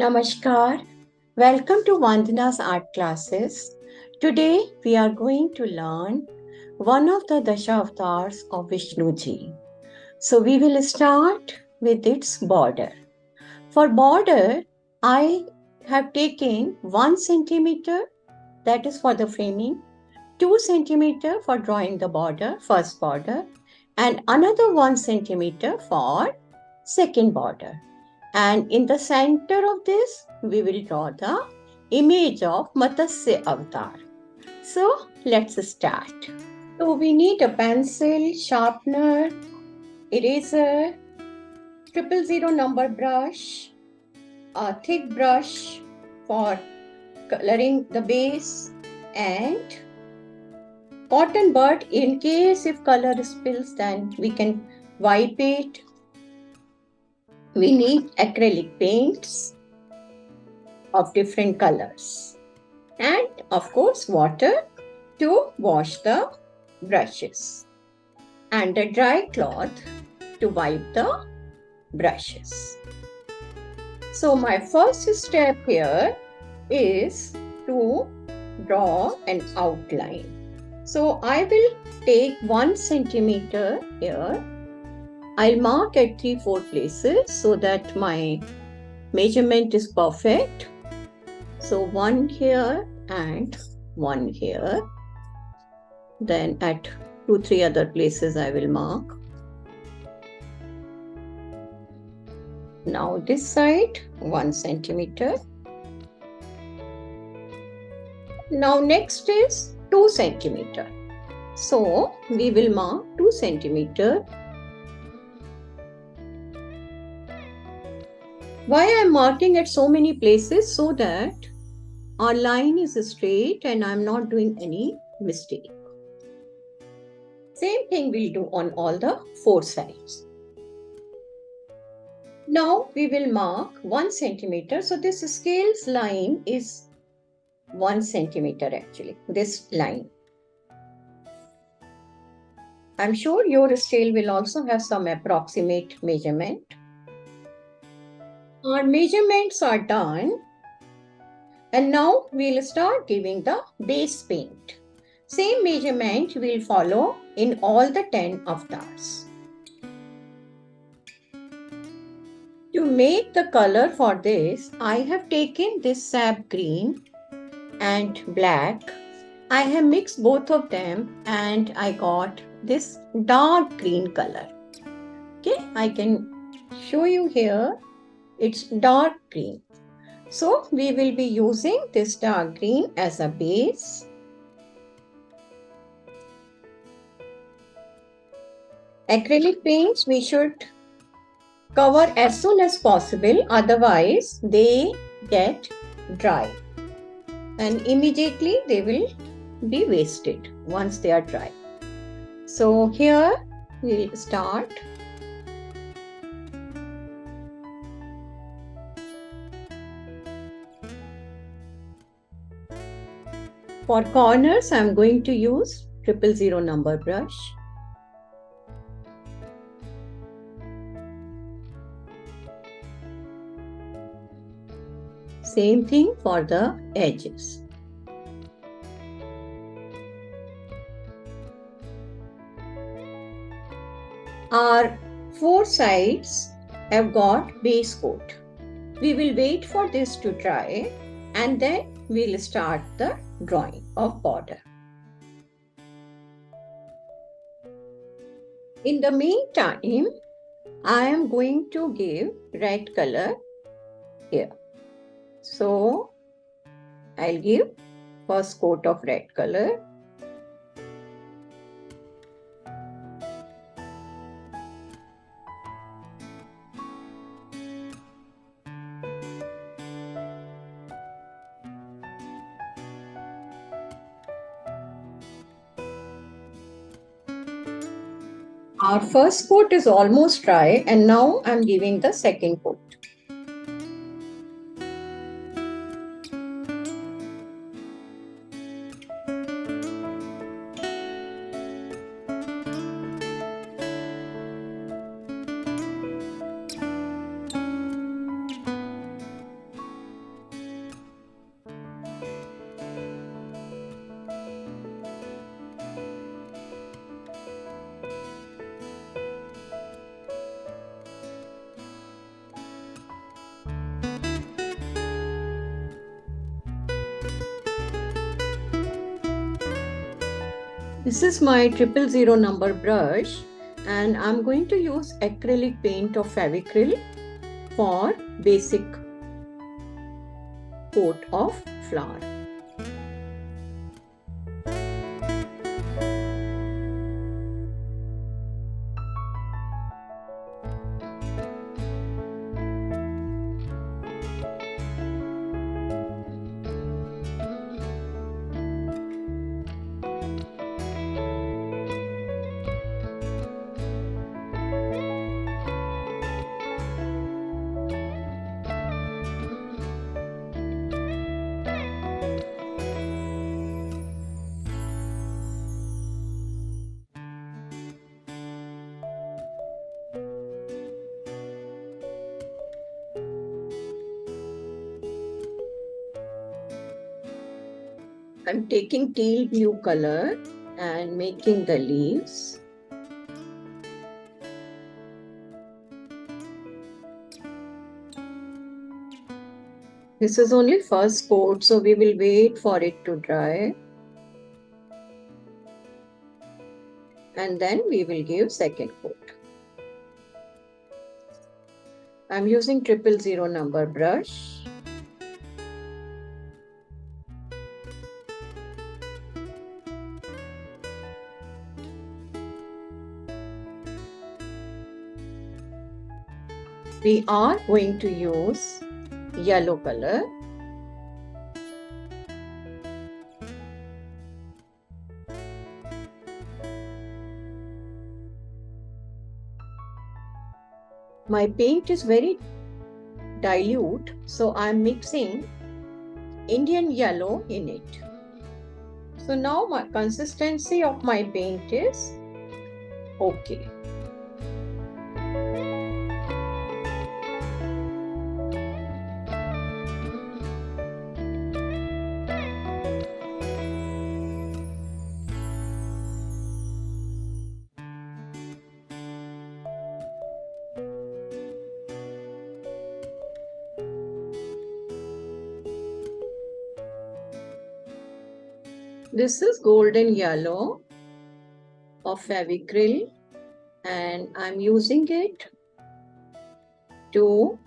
Namaskar. Welcome to Vandana's art classes. Today we are going to learn one of the Dashavatars of Vishnuji. So we will start with its border. For border, I have taken 1 centimeter, that is for the framing, 2 centimeter for drawing the border, first border, and another 1 centimeter for second border. And in the center of this, we will draw the image of Matsya Avatar. So let's start. So we need a pencil, sharpener, eraser, 000 brush, a thick brush for coloring the base, and cotton bud. In case if color spills, then we can wipe it. We need acrylic paints of different colors, and of course water to wash the brushes, and a dry cloth to wipe the brushes. So my first step here is to draw an outline. So I will take 1 centimeter here. I'll mark at 3-4 places so that my measurement is perfect. So 1 here and 1 here. Then at 2-3 other places I will mark. Now this side 1 centimeter. Now next is 2 centimeter. So we will mark 2 centimeter. Why I am marking at so many places? So that our line is straight and I am not doing any mistake. Same thing we'll do on all the 4 sides. Now we will mark 1 centimeter. So this scale's line is 1 centimeter actually, this line. I'm sure your scale will also have some approximate measurement. Our measurements are done. And now we'll start giving the base paint. Same measurement we'll follow in all the 10 avatars. To make the color for this, I have taken this sap green and black. I have mixed both of them and I got this dark green color. Okay, I can show you here. It's dark green. So we will be using this dark green as a base. Acrylic paints we should cover as soon as possible, otherwise they get dry and immediately they will be wasted once they are dry. So here we'll start. For corners, I'm going to use 000 number brush. Same thing for the edges. Our 4 sides have got base coat. We will wait for this to dry and then we'll start the drawing of border. In the meantime, I am going to give red color here. So I'll give first coat of red color. Our first coat is almost dry and now I'm giving the second coat. This is my 000 number brush and I'm going to use acrylic paint of Fevicryl for basic coat of flower. I'm taking teal blue color and making the leaves. This is only first coat, so we will wait for it to dry. And then we will give second coat. I'm using 000 number brush. We are going to use yellow color. My paint is very dilute, so I'm mixing Indian yellow in it. So now my consistency of my paint is okay. This is golden yellow of Fevicryl and I'm using it to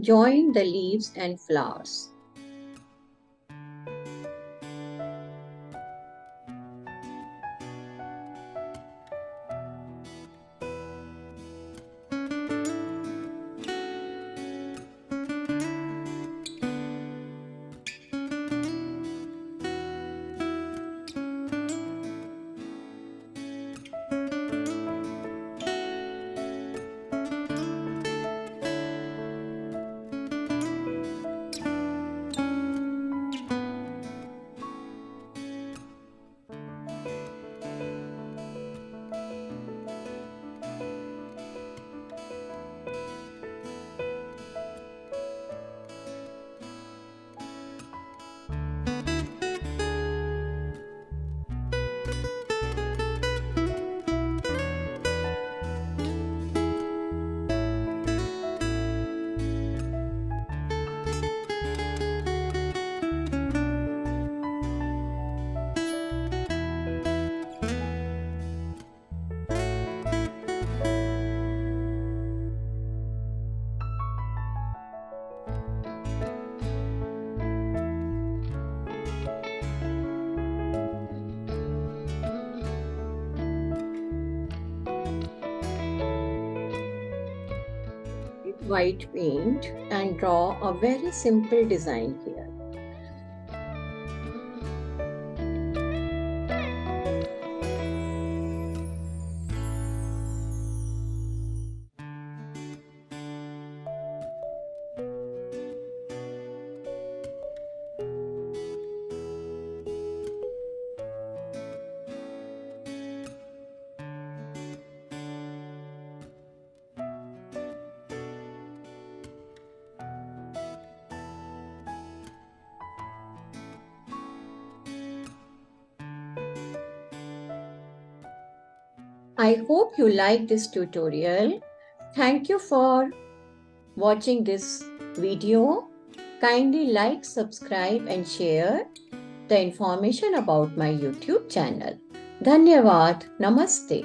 join the leaves and flowers. White paint and draw a very simple design here. I hope you like this tutorial. Thank you for watching this video. Kindly like, subscribe and share the information about my YouTube channel. Dhanyavad. Namaste.